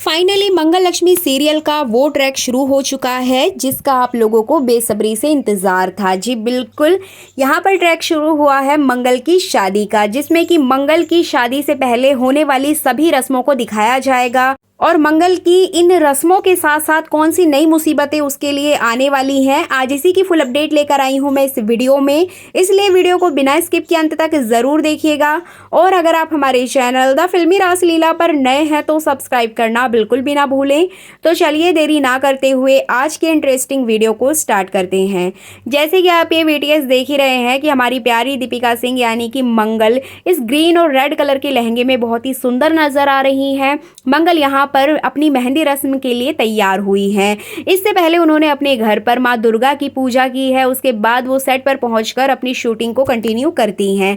Finally मंगल Lakshmi serial का वो track शुरू हो चुका है जिसका आप लोगों को बेसब्री से इंतज़ार था। जी बिल्कुल, यहाँ पर ट्रैक शुरू हुआ है मंगल की शादी का, जिसमें कि मंगल की शादी से पहले होने वाली सभी रस्मों को दिखाया जाएगा और मंगल की इन रस्मों के साथ साथ कौन सी नई मुसीबतें उसके लिए आने वाली हैं। आज इसी की फुल अपडेट लेकर आई हूं मैं इस वीडियो में, इसलिए वीडियो को बिना स्किप किए अंत तक ज़रूर देखिएगा। और अगर आप हमारे चैनल द फिल्मी रासलीला पर नए हैं तो सब्सक्राइब करना बिल्कुल भी ना भूलें। तो चलिए देरी ना करते हुए आज के इंटरेस्टिंग वीडियो को स्टार्ट करते हैं। जैसे कि आप ये वीडियोस देख ही रहे हैं कि हमारी प्यारी दीपिका सिंह यानी कि मंगल इस ग्रीन और रेड कलर के लहंगे में बहुत ही सुंदर नजर आ रही हैं। मंगल यहाँ पर अपनी मेहंदी रस्म के लिए तैयार हुई हैं। इससे पहले उन्होंने अपने घर पर माँ दुर्गा की पूजा की है, उसके बाद वो सेट पर पहुंचकर अपनी शूटिंग को कंटिन्यू करती हैं।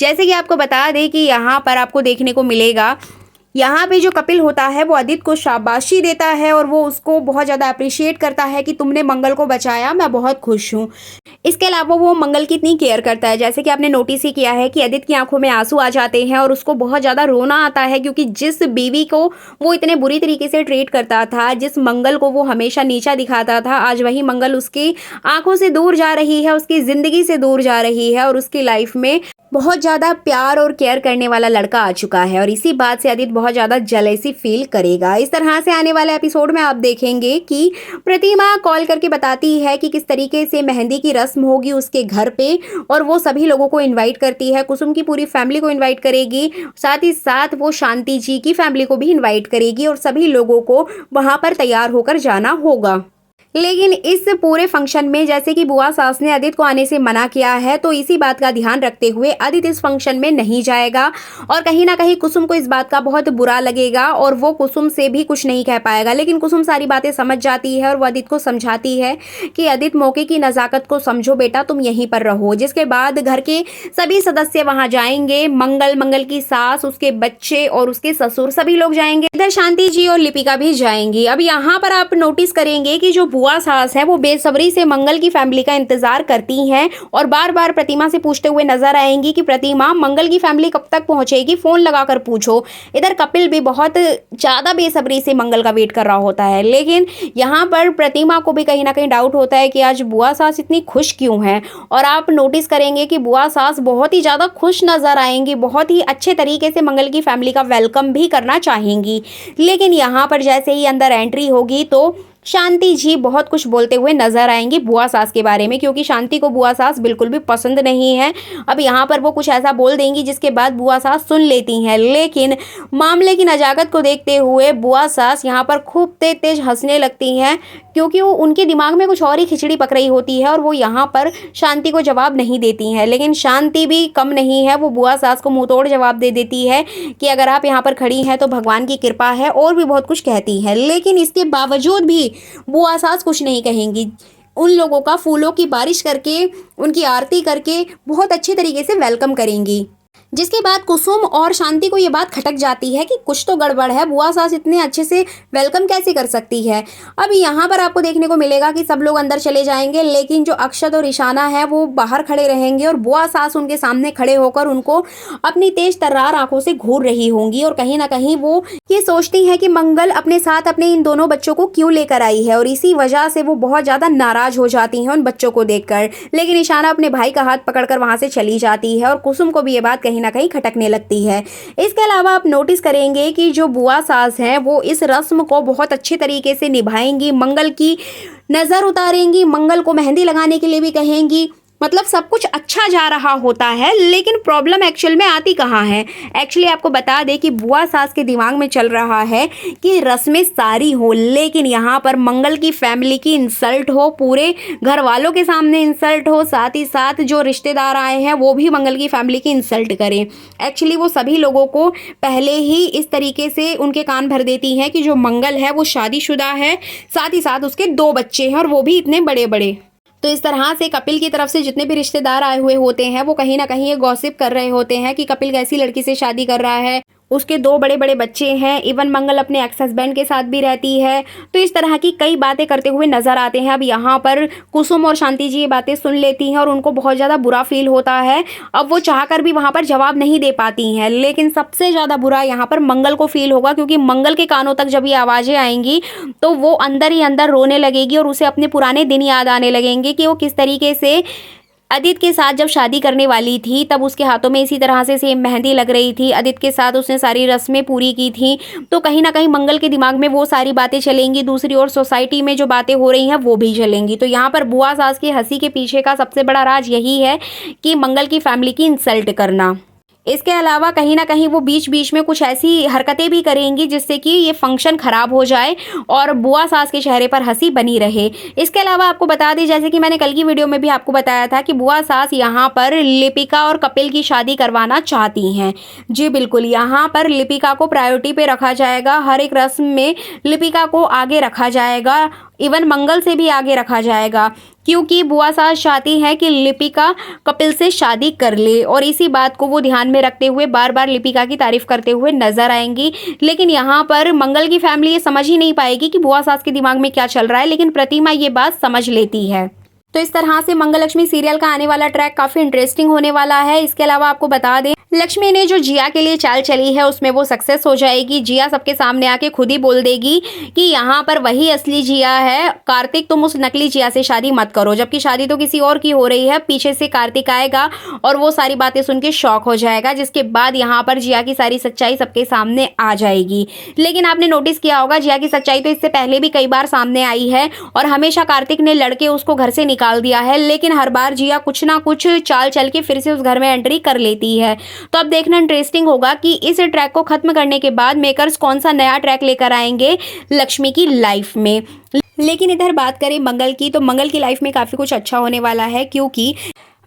जैसे कि आपको बता दें कि यहाँ पर आपको देखने को मिलेगा, यहाँ पे जो कपिल होता है वो आदित्य को शाबाशी देता है और वो उसको बहुत ज़्यादा अप्रिशिएट करता है कि तुमने मंगल को बचाया, मैं बहुत खुश हूँ। इसके अलावा वो मंगल की इतनी केयर करता है, जैसे कि आपने नोटिस ही किया है कि आदित्य की आंखों में आंसू आ जाते हैं और उसको बहुत ज़्यादा रोना आता है, क्योंकि जिस बीवी को वो इतने बुरी तरीके से ट्रीट करता था, जिस मंगल को वो हमेशा नीचा दिखाता था, आज वही मंगल उसकी आंखों से दूर जा रही है, उसकी ज़िंदगी से दूर जा रही है और उसकी लाइफ में बहुत ज़्यादा प्यार और केयर करने वाला लड़का आ चुका है। और इसी बात से आदित्य बहुत ज़्यादा जेलसी फील करेगा। इस तरह से आने वाले एपिसोड में आप देखेंगे कि प्रतिमा कॉल करके बताती है कि किस तरीके से मेहंदी की रस्म होगी उसके घर पे, और वो सभी लोगों को इनवाइट करती है। कुसुम की पूरी फैमिली को इनवाइट करेगी, साथ ही साथ वो शांति जी की फैमिली को भी इन्वाइट करेगी और सभी लोगों को वहाँ पर तैयार होकर जाना होगा। लेकिन इस पूरे फंक्शन में जैसे कि बुआ सास ने आदित्य को आने से मना किया है, तो इसी बात का ध्यान रखते हुए आदित्य इस फंक्शन में नहीं जाएगा और कहीं ना कहीं कुसुम को इस बात का बहुत बुरा लगेगा और वो कुसुम से भी कुछ नहीं कह पाएगा। लेकिन कुसुम सारी बातें समझ जाती है और वो आदित्य को समझाती है कि आदित्य मौके की नज़ाकत को समझो बेटा, तुम यहीं पर रहो। जिसके बाद घर के सभी सदस्य वहां जाएंगे, मंगल की सास, उसके बच्चे और उसके ससुर सभी लोग जाएंगे। इधर शांति जी और लिपिका भी जाएंगी। अब यहाँ पर आप नोटिस करेंगे कि जो बुआ सास है वो बेसब्री से मंगल की फैमिली का इंतजार करती हैं और बार बार प्रतिमा से पूछते हुए नजर आएंगी कि प्रतिमा मंगल की फैमिली कब तक पहुंचेगी, फोन लगाकर पूछो। इधर कपिल भी बहुत ज्यादा बेसब्री से मंगल का वेट कर रहा होता है। लेकिन यहाँ पर प्रतिमा को भी कहीं ना कहीं डाउट होता है कि आज बुआ सास इतनी खुश क्यों है। और आप नोटिस करेंगे कि बुआ सास बहुत ही ज्यादा खुश नजर आएंगी, बहुत ही अच्छे तरीके से मंगल की फैमिली का वेलकम भी करना चाहेंगी। लेकिन यहाँ पर जैसे ही अंदर एंट्री होगी तो शांति जी बहुत कुछ बोलते हुए नजर आएंगी बुआ सास के बारे में, क्योंकि शांति को बुआ सास बिल्कुल भी पसंद नहीं है। अब यहाँ पर वो कुछ ऐसा बोल देंगी जिसके बाद बुआ सास सुन लेती हैं। लेकिन मामले की नजाकत को देखते हुए बुआ सास यहाँ पर खूब तेज तेज हंसने लगती हैं, क्योंकि वो उनके दिमाग में कुछ और ही खिचड़ी पक रही होती है और वो यहाँ पर शांति को जवाब नहीं देती हैं। लेकिन शांति भी कम नहीं है, वो बुआ सास को मुंह तोड़ जवाब दे देती है कि अगर आप यहाँ पर खड़ी हैं तो भगवान की कृपा है, और भी बहुत कुछ कहती है। लेकिन इसके बावजूद भी बुआ सास कुछ नहीं कहेंगी, उन लोगों का फूलों की बारिश करके, उनकी आरती करके बहुत अच्छे तरीके से वेलकम करेंगी। जिसके बाद कुसुम और शांति को ये बात खटक जाती है कि कुछ तो गड़बड़ है, बुआ सास इतने अच्छे से वेलकम कैसे कर सकती है। अब यहाँ पर आपको देखने को मिलेगा कि सब लोग अंदर चले जाएंगे, लेकिन जो अक्षत और ईशाना है वो बाहर खड़े रहेंगे और बुआ सास उनके सामने खड़े होकर उनको अपनी तेज तर्रार आंखों से घूर रही होंगी। और कहीं ना कहीं वो ये सोचती है कि मंगल अपने साथ अपने इन दोनों बच्चों को क्यों लेकर आई है, और इसी वजह से वो बहुत ज़्यादा नाराज हो जाती हैं उन बच्चों को देखकर। लेकिन ईशाना अपने भाई का हाथ पकड़कर वहाँ से चली जाती है और कुसुम को भी ये बात कहीं ना कहीं खटकने लगती है। इसके अलावा आप नोटिस करेंगे कि जो बुआ सास हैं वो इस रस्म को बहुत अच्छे तरीके से निभाएंगी, मंगल की नज़र उतारेंगी, मंगल को मेहंदी लगाने के लिए भी कहेंगी। मतलब सब कुछ अच्छा जा रहा होता है, लेकिन प्रॉब्लम एक्चुअल में आती कहाँ है। एक्चुअली आपको बता दें कि बुआ सास के दिमाग में चल रहा है कि रस्में सारी हो, लेकिन यहाँ पर मंगल की फैमिली की इंसल्ट हो, पूरे घर वालों के सामने इंसल्ट हो, साथ ही साथ जो रिश्तेदार आए हैं वो भी मंगल की फैमिली की इंसल्ट करें। एक्चुअली वो सभी लोगों को पहले ही इस तरीके से उनके कान भर देती हैं कि जो मंगल है वो शादीशुदा है, साथ ही साथ उसके 2 बच्चे हैं और वो भी इतने बड़े बड़े। तो इस तरह से कपिल की तरफ से जितने भी रिश्तेदार आए हुए होते हैं वो कहीं ना कहीं ये गॉसिप कर रहे होते हैं कि कपिल कैसी लड़की से शादी कर रहा है, उसके 2 बड़े-बड़े बच्चे हैं, इवन मंगल अपने एक्स हस्बैंड के साथ भी रहती है। तो इस तरह की कई बातें करते हुए नज़र आते हैं। अब यहाँ पर कुसुम और शांति जी ये बातें सुन लेती हैं और उनको बहुत ज़्यादा बुरा फ़ील होता है। अब वो चाहकर भी वहाँ पर जवाब नहीं दे पाती हैं, लेकिन सबसे ज़्यादा बुरा यहाँ पर मंगल को फ़ील होगा, क्योंकि मंगल के कानों तक जब ये आवाज़ें आएँगी, तो वो अंदर ही अंदर रोने लगेगी और उसे अपने पुराने दिन याद आने लगेंगे कि वो किस तरीके से आदित्य के साथ जब शादी करने वाली थी, तब उसके हाथों में इसी तरह से सेम मेहंदी लग रही थी। आदित्य के साथ उसने सारी रस्में पूरी की थी। तो कहीं न कहीं मंगल के दिमाग में वो सारी बातें चलेंगी। दूसरी ओर सोसाइटी में जो बातें हो रही हैं वो भी चलेंगी। तो यहाँ पर बुआ सास की हँसी के पीछे का सबसे बड़ा राज यही है कि मंगल की फैमिली की इंसल्ट करना। इसके अलावा कहीं न कहीं वो बीच-बीच में कुछ ऐसी हरकतें भी करेंगी जिससे कि ये फंक्शन ख़राब हो जाए और बुआ सास के चेहरे पर हँसी बनी रहे। इसके अलावा आपको बता दें, जैसे कि मैंने कल की वीडियो में भी आपको बताया था कि बुआ सास यहाँ पर लिपिका और कपिल की शादी करवाना चाहती हैं। जी बिल्कुल, यहाँ पर लिपिका को प्रायोरिटी पे रखा जाएगा। हर एक रस्म में लिपिका को आगे रखा जाएगा, इवन मंगल से भी आगे रखा जाएगा, क्योंकि बुआ सास चाहती है कि लिपिका कपिल से शादी कर ले और इसी बात को वो ध्यान में रखते हुए बार बार लिपिका की तारीफ करते हुए नजर आएंगी। लेकिन यहाँ पर मंगल की फैमिली ये समझ ही नहीं पाएगी कि बुआ सास के दिमाग में क्या चल रहा है, लेकिन प्रतिमा ये बात समझ लेती है। तो इस तरह से मंगल लक्ष्मी सीरियल का आने वाला ट्रैक काफी इंटरेस्टिंग होने वाला है। इसके अलावा आपको बता दें, लक्ष्मी ने जो जिया के लिए चाल चली है उसमें वो सक्सेस हो जाएगी। जिया सबके सामने आके खुद ही बोल देगी कि यहाँ पर वही असली जिया है, कार्तिक तुम उस नकली जिया से शादी मत करो, जबकि शादी तो किसी और की हो रही है। पीछे से कार्तिक आएगा और वो सारी बातें सुन के शॉक हो जाएगा, जिसके बाद यहाँ पर जिया की सारी सच्चाई सबके सामने आ जाएगी। लेकिन आपने नोटिस किया होगा, जिया की सच्चाई तो इससे पहले भी कई बार सामने आई है और हमेशा कार्तिक ने लड़के उसको घर से निकाल दिया है, लेकिन हर बार जिया कुछ ना कुछ चाल चल के फिर से उस घर में एंट्री कर लेती है। तो अब देखना इंटरेस्टिंग होगा कि इस ट्रैक को खत्म करने के बाद मेकर्स कौन सा नया ट्रैक लेकर आएंगे लक्ष्मी की लाइफ में। लेकिन इधर बात करें मंगल की, तो मंगल की लाइफ में काफ़ी कुछ अच्छा होने वाला है, क्योंकि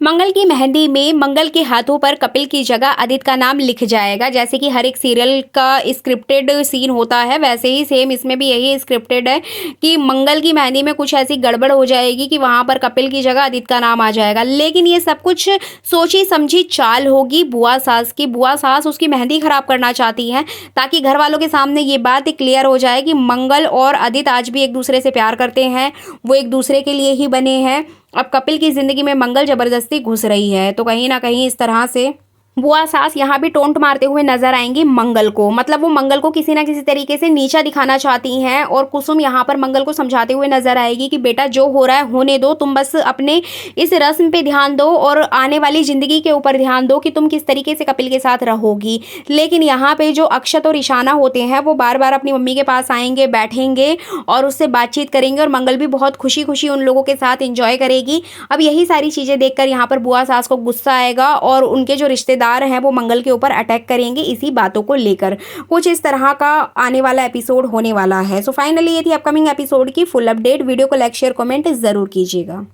मंगल की मेहंदी में मंगल के हाथों पर कपिल की जगह आदित्य का नाम लिख जाएगा। जैसे कि हर एक सीरियल का स्क्रिप्टेड सीन होता है, वैसे ही सेम इसमें भी यही स्क्रिप्टेड है कि मंगल की मेहंदी में कुछ ऐसी गड़बड़ हो जाएगी कि वहां पर कपिल की जगह आदित्य का नाम आ जाएगा। लेकिन ये सब कुछ सोची समझी चाल होगी बुआ सास की। बुआ सास उसकी मेहंदी खराब करना चाहती हैं ताकि घर वालों के सामने ये बात क्लियर हो जाए कि मंगल और आदित्य आज भी एक दूसरे से प्यार करते हैं, वो एक दूसरे के लिए ही बने हैं। अब कपिल की जिंदगी में मंगल जबरदस्ती घुस रही है, तो कहीं ना कहीं इस तरह से बुआ सास यहाँ भी टोंट मारते हुए नजर आएंगी मंगल को। मतलब वो मंगल को किसी ना किसी तरीके से नीचा दिखाना चाहती हैं और कुसुम यहाँ पर मंगल को समझाते हुए नजर आएगी कि बेटा जो हो रहा है होने दो, तुम बस अपने इस रस्म पे ध्यान दो और आने वाली जिंदगी के ऊपर ध्यान दो कि तुम किस तरीके से कपिल के साथ रहोगी। लेकिन यहाँ पे जो अक्षत और ईशाना होते हैं वो बार बार अपनी मम्मी के पास आएंगे, बैठेंगे और उससे बातचीत करेंगे और मंगल भी बहुत खुशी खुशी उन लोगों के साथ इंजॉय करेगी। अब यही सारी चीजें देखकर यहाँ पर बुआ सास को गुस्सा आएगा और उनके जो रिश्तेदार हैं वो मंगल के ऊपर अटैक करेंगे इसी बातों को लेकर। कुछ इस तरह का आने वाला एपिसोड होने वाला है। सो फाइनली ये थी अपकमिंग एपिसोड की फुल अपडेट। वीडियो को लाइक शेयर कमेंट जरूर कीजिएगा।